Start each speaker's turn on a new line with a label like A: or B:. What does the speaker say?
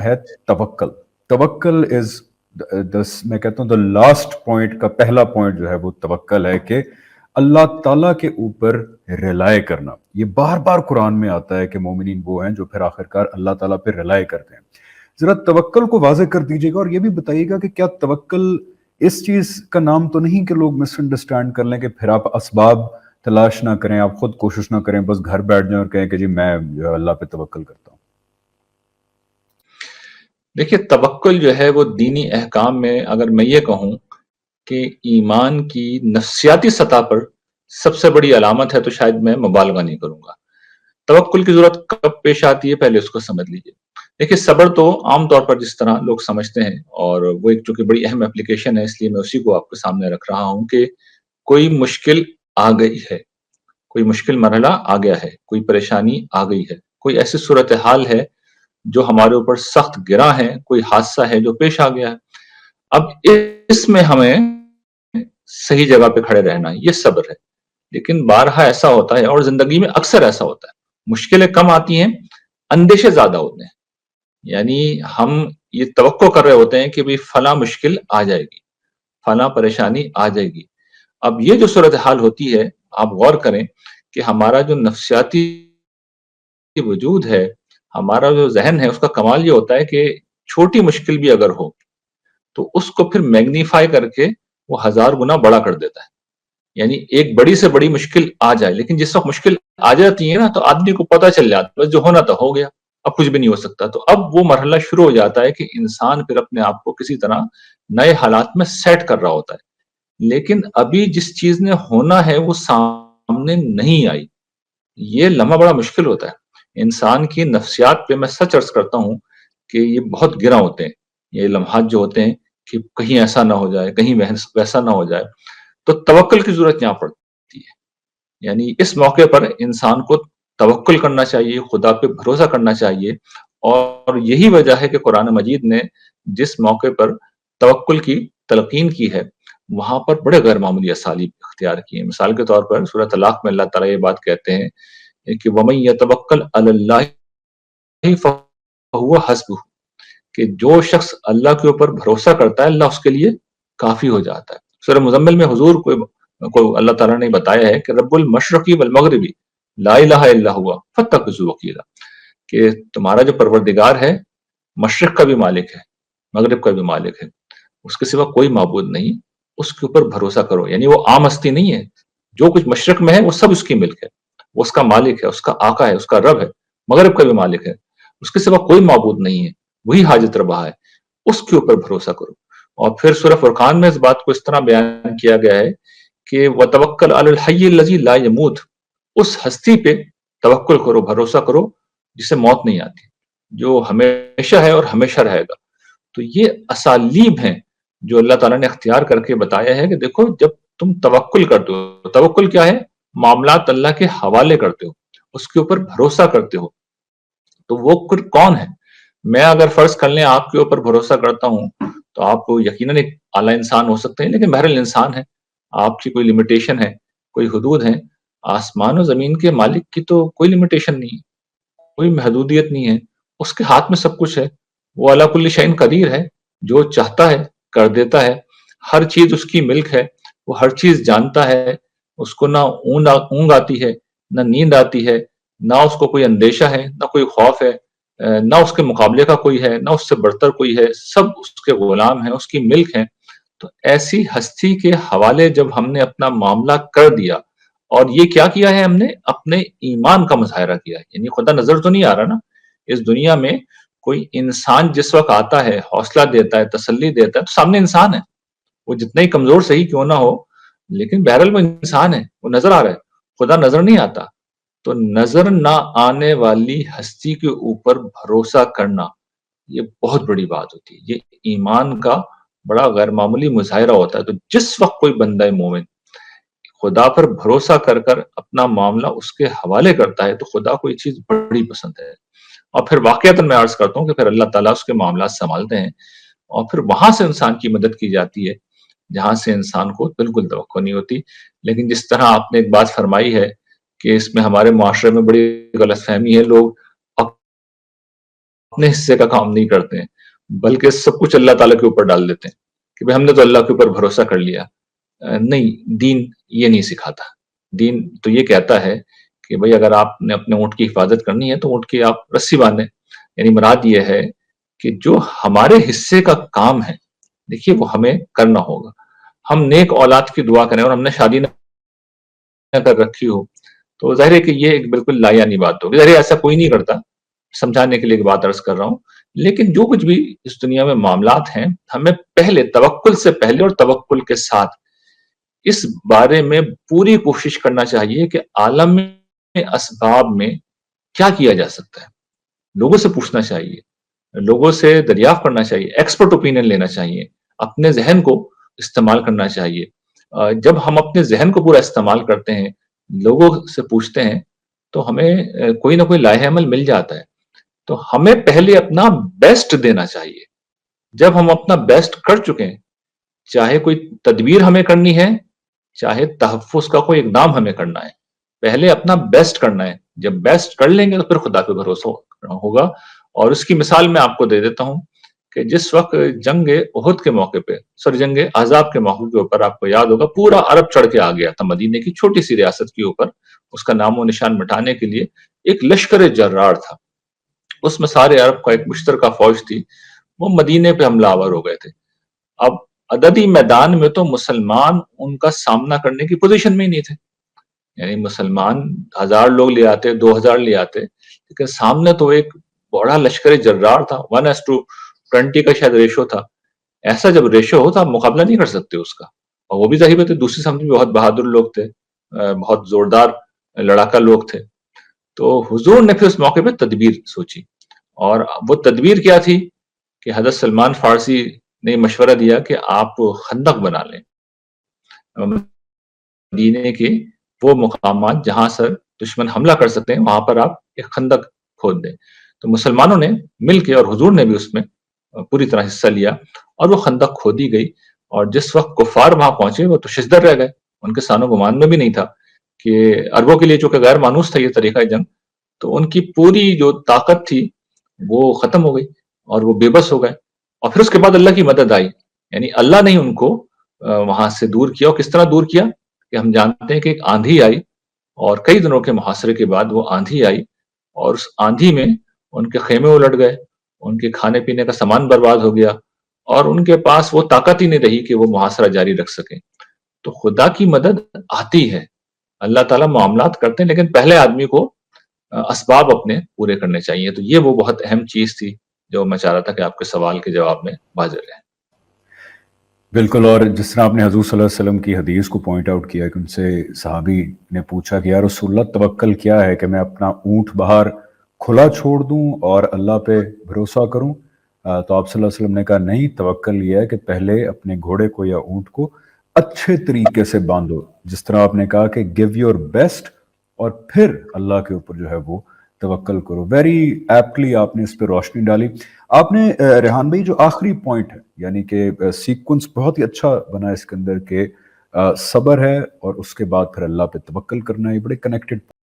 A: ہے توکل. توکل از میں کہتا ہوں دا لاسٹ پوائنٹ کا پہلا پوائنٹ جو ہے وہ توکل ہے کہ اللہ تعالیٰ کے اوپر ریلائے کرنا. یہ بار بار قرآن میں آتا ہے کہ مومنین وہ ہیں جو پھر آخرکار اللہ تعالیٰ پہ ریلائے کرتے ہیں. ذرا توکل کو واضح کر دیجیے گا اور یہ بھی بتائیے گا کہ کیا توکل اس چیز کا نام تو نہیں کہ لوگ مس انڈرسٹینڈ کر لیں کہ پھر آپ اسباب تلاش نہ کریں, آپ خود کوشش نہ کریں, بس گھر بیٹھ جائیں اور کہیں کہ جی میں جو ہے اللہ پہ توکل کرتا ہوں.
B: دیکھیے توکل جو ہے وہ دینی احکام میں اگر میں یہ کہوں کہ ایمان کی نفسیاتی سطح پر سب سے بڑی علامت ہے تو شاید میں مبالغہ نہیں کروں گا. توکل کی ضرورت کب پیش آتی ہے پہلے اس کو سمجھ لیجئے. دیکھیے صبر تو عام طور پر جس طرح لوگ سمجھتے ہیں, اور وہ ایک چونکہ بڑی اہم اپلیکیشن ہے اس لیے میں اسی کو آپ کے سامنے رکھ رہا ہوں, کہ کوئی مشکل آ گئی ہے, کوئی مشکل مرحلہ آ گیا ہے, کوئی پریشانی آ گئی ہے, کوئی ایسی صورتحال ہے جو ہمارے اوپر سخت گرا ہے, کوئی حادثہ ہے جو پیش آ گیا ہے. اب اس میں ہمیں صحیح جگہ پہ کھڑے رہنا یہ صبر ہے. لیکن بارہا ایسا ہوتا ہے, اور زندگی میں اکثر ایسا ہوتا ہے, مشکلیں کم آتی ہیں, اندیشے زیادہ ہوتے ہیں. یعنی ہم یہ توقع کر رہے ہوتے ہیں کہ بھئی فلاں مشکل آ جائے گی, فلاں پریشانی آ جائے گی. اب یہ جو صورتحال ہوتی ہے, آپ غور کریں کہ ہمارا جو نفسیاتی وجود ہے, ہمارا جو ذہن ہے, اس کا کمال یہ ہوتا ہے کہ چھوٹی مشکل بھی اگر ہو تو اس کو پھر میگنیفائی کر کے وہ 1000 گنا بڑا کر دیتا ہے. یعنی ایک بڑی سے بڑی مشکل آ جائے, لیکن جس وقت مشکل آ جاتی ہے نا تو آدمی کو پتہ چل جاتا ہے بس جو ہونا تھا ہو گیا, اب کچھ بھی نہیں ہو سکتا. تو اب وہ مرحلہ شروع ہو جاتا ہے کہ انسان پھر اپنے آپ کو کسی طرح نئے حالات میں سیٹ کر رہا ہوتا ہے. لیکن ابھی جس چیز نے ہونا ہے وہ سامنے نہیں آئی, یہ لمحہ بڑا مشکل ہوتا ہے. انسان کی نفسیات پہ میں سچ عرض کرتا ہوں کہ یہ بہت گرا ہوتے ہیں یہ لمحات جو ہوتے ہیں, کہ کہیں ایسا نہ ہو جائے, کہیں ویسا نہ ہو جائے. تو توکل کی ضرورت یہاں پڑتی ہے. یعنی اس موقع پر انسان کو توکل کرنا چاہیے, خدا پہ بھروسہ کرنا چاہیے. اور یہی وجہ ہے کہ قرآن مجید نے جس موقع پر توکل کی تلقین کی ہے وہاں پر بڑے غیر معمولی اسالیب اختیار کی ہیں. مثال کے طور پر سورۃ طلاق میں اللہ تعالیٰ یہ بات کہتے ہیں کہ وَمَن يَتَوَکَّلْ عَلَى اللَّهِ فَهُوَ حَسْبُهُ, کہ جو شخص اللہ کے اوپر بھروسہ کرتا ہے اللہ اس کے لیے کافی ہو جاتا ہے. سورہ مزمل میں حضور کو اللہ تعالیٰ نے بتایا ہے کہ رب المشرقی والمغربی لا الہ الا ہوا فاتخذوہ وکیلا, کہ تمہارا جو پروردگار ہے مشرق کا بھی مالک ہے, مغرب کا بھی مالک ہے, اس کے سوا کوئی معبود نہیں, اس کے اوپر بھروسہ کرو. یعنی وہ عام ہستی نہیں ہے, جو کچھ مشرق میں ہے وہ سب اس کی ملک ہے, وہ اس کا مالک ہے, اس کا آقا ہے, اس کا رب ہے. مغرب کا بھی مالک ہے, اس کے سوا کوئی معبود نہیں ہے, وہی حاجت روا ہے, اس کے اوپر بھروسہ کرو. اور پھر سورہ فرقان میں اس بات کو اس طرح بیان کیا گیا ہے کہ وَتَوَکَّلْ عَلَى الْحَيِّ الَّذِي لَا يَمُوتُ, اس ہستی پہ توکل کرو, بھروسہ کرو جسے موت نہیں آتی, جو ہمیشہ ہے اور ہمیشہ رہے گا. تو یہ اسالیب ہیں جو اللہ تعالیٰ نے اختیار کر کے بتایا ہے کہ دیکھو جب تم توکل کرتے ہو, توکل کیا ہے, معاملات اللہ کے حوالے کرتے ہو, اس کے اوپر بھروسہ کرتے ہو, تو وہ کون ہے. میں اگر فرض کر لیں آپ کے اوپر بھروسہ کرتا ہوں تو آپ یقیناً ایک اعلیٰ انسان ہو سکتے ہیں, لیکن بہرحال انسان ہے, آپ کی کوئی لمیٹیشن ہے, کوئی حدود ہیں. آسمان و زمین کے مالک کی تو کوئی لمیٹیشن نہیں ہے, کوئی محدودیت نہیں ہے, اس کے ہاتھ میں سب کچھ ہے. وہ علی کل شیء قدیر ہے, جو چاہتا ہے کر دیتا ہے, ہر چیز اس کی ملک ہے, وہ ہر چیز جانتا ہے, اس کو نہ اونگ آتی ہے, نہ نیند آتی ہے, نہ اس کو کوئی اندیشہ ہے, نہ کوئی خوف ہے, نہ اس کے مقابلے کا کوئی ہے, نہ اس سے بڑھتر کوئی ہے, سب اس کے غلام ہیں, اس کی ملک ہیں. تو ایسی ہستی کے حوالے جب ہم نے اپنا معاملہ کر دیا, اور یہ کیا کیا ہے, ہم نے اپنے ایمان کا مظاہرہ کیا ہے. یعنی خدا نظر تو نہیں آ رہا نا, اس دنیا میں کوئی انسان جس وقت آتا ہے, حوصلہ دیتا ہے, تسلی دیتا ہے, تو سامنے انسان ہے, وہ جتنا ہی کمزور صحیح کیوں نہ ہو, لیکن بہرحال وہ انسان ہے, وہ نظر آ رہا ہے, خدا نظر نہیں آتا. تو نظر نہ آنے والی ہستی کے اوپر بھروسہ کرنا یہ بہت بڑی بات ہوتی ہے, یہ ایمان کا بڑا غیر معمولی مظاہرہ ہوتا ہے. تو جس وقت کوئی بندہ مومن خدا پر بھروسہ کر کر اپنا معاملہ اس کے حوالے کرتا ہے تو خدا کو یہ چیز بڑی پسند ہے. اور پھر واقعتاً میں عرض کرتا ہوں کہ پھر اللہ تعالیٰ اس کے معاملات سنبھالتے ہیں, اور پھر وہاں سے انسان کی مدد کی جاتی ہے جہاں سے انسان کو بالکل توقع نہیں ہوتی. لیکن جس طرح آپ نے ایک بات فرمائی ہے کہ اس میں ہمارے معاشرے میں بڑی غلط فہمی ہے, لوگ اپنے اپنے حصے کا کام نہیں کرتے ہیں بلکہ سب کچھ اللہ تعالیٰ کے اوپر ڈال دیتے ہیں کہ بھئی ہم نے تو اللہ کے اوپر بھروسہ کر لیا. نہیں، دین یہ نہیں سکھاتا. دین تو یہ کہتا ہے کہ بھئی اگر آپ نے اپنے اونٹ کی حفاظت کرنی ہے تو اونٹ کی آپ رسی باندھیں. یعنی مراد یہ ہے کہ جو ہمارے حصے کا کام ہے دیکھیے وہ ہمیں کرنا ہوگا. ہم نیک اولاد کی دعا کریں اور ہم نے شادی نہ کر رکھی ہو تو ظاہر ہے کہ یہ ایک بالکل لایانی بات ہوگی. ظاہر ہے ایسا کوئی نہیں کرتا، سمجھانے کے لیے ایک بات عرض کر رہا ہوں. لیکن جو کچھ بھی اس دنیا میں معاملات ہیں ہمیں پہلے توکل سے پہلے اور توکل کے ساتھ اس بارے میں پوری کوشش کرنا چاہیے کہ عالم اسباب میں کیا کیا جا سکتا ہے. لوگوں سے پوچھنا چاہیے، لوگوں سے دریافت کرنا چاہیے، ایکسپرٹ اوپینین لینا چاہیے، اپنے ذہن کو استعمال کرنا چاہیے. جب ہم اپنے ذہن کو پورا استعمال کرتے ہیں، لوگوں سے پوچھتے ہیں تو ہمیں کوئی نہ کوئی لائحہ عمل مل جاتا ہے. تو ہمیں پہلے اپنا بیسٹ دینا چاہیے. جب ہم اپنا بیسٹ کر چکے ہیں، چاہے کوئی تدبیر ہمیں کرنی ہے، چاہے تحفظ کا کوئی اقدام ہمیں کرنا ہے، پہلے اپنا بیسٹ کرنا ہے. جب بیسٹ کر لیں گے تو پھر خدا پہ بھروسہ ہوگا. اور اس کی مثال میں آپ کو دے دیتا ہوں کہ جس وقت جنگ احد کے موقع پہ جنگ احزاب کے موقع کے اوپر آپ کو یاد ہوگا پورا عرب چڑھ کے آ گیا تھا مدینے کی چھوٹی سی ریاست کے اوپر. اس کا نام و نشان مٹانے کے لیے ایک لشکر جرار تھا. اس میں سارے عرب کا ایک مشترکہ فوج تھی، وہ مدینے پہ حملہ آور ہو گئے تھے. اب عددی میدان میں تو مسلمان ان کا سامنا کرنے کی پوزیشن میں ہی نہیں تھے. یعنی مسلمان 1000 لوگ لے آتے، 2000 لے آتے، لیکن سامنے تو ایک بڑا لشکر جرار تھا. 1:20 کا شاید ریشو تھا. ایسا جب ریشو ہو تو آپ مقابلہ نہیں کر سکتے اس کا. اور وہ بھی ظاہر بات ہے دوسری سمت میں بہت بہادر لوگ تھے، بہت زوردار لڑاکا لوگ تھے. تو حضور نے پھر اس موقع پہ تدبیر سوچی، اور وہ تدبیر کیا تھی کہ حضرت سلمان فارسی نے مشورہ دیا کہ آپ خندق بنا لیں. مدینے کے وہ مقامات جہاں سے دشمن حملہ کر سکتے ہیں وہاں پر آپ ایک خندق کھود دیں. تو مسلمانوں نے مل کے اور حضور نے بھی اس میں پوری طرح حصہ لیا اور وہ خندق کھودی گئی. اور جس وقت کفار وہاں پہنچے وہ تو ششدر رہ گئے. ان کے سانو گمان میں بھی نہیں تھا کہ عربوں کے لیے چونکہ غیر مانوس تھا یہ طریقہ جنگ، تو ان کی پوری جو طاقت تھی وہ ختم ہو گئی اور وہ بے بس ہو گئے. اور پھر اس کے بعد اللہ کی مدد آئی. یعنی اللہ نے ان کو وہاں سے دور کیا. اور کس طرح دور کیا کہ ہم جانتے ہیں کہ ایک آندھی آئی اور کئی دنوں کے محاصرے کے بعد وہ آندھی آئی اور اس آندھی میں ان کے خیمے الٹ گئے، ان کے کھانے پینے کا سامان برباد ہو گیا اور ان کے پاس وہ طاقت ہی نہیں رہی کہ وہ محاصرہ جاری رکھ سکیں. تو خدا کی مدد آتی ہے، اللہ تعالیٰ معاملات کرتے ہیں، لیکن پہلے آدمی کو اسباب اپنے پورے کرنے چاہیے. تو یہ وہ بہت اہم چیز تھی جو میں چاہ رہا تھا کہ آپ کے سوال کے جواب میں واضح رہے.
A: بالکل. اور جس طرح آپ نے حضور صلی اللہ علیہ وسلم کی حدیث کو پوائنٹ آؤٹ کیا کہ ان سے صحابی نے پوچھا کہ یا رسول اللہ توکل کیا ہے، کہ میں اپنا اونٹ باہر کھلا چھوڑ دوں اور اللہ پہ بھروسہ کروں؟ تو آپ صلی اللہ علیہ وسلم نے کہا نہیں، توکل یہ ہے کہ پہلے اپنے گھوڑے کو یا اونٹ کو اچھے طریقے سے باندھو، جس طرح آپ نے کہا کہ گیو یور بیسٹ، اور پھر اللہ کے اوپر جو ہے وہ توکل کرو. ویری ایپٹلی آپ نے اس پہ روشنی ڈالی. آپ نے ریحان بھائی جو آخری پوائنٹ ہے، یعنی کہ سیکوینس بہت ہی اچھا بنا اس کے اندر کہ صبر ہے اور اس کے بعد پھر اللہ پہ توکل کرنا، یہ بڑے کنیکٹڈ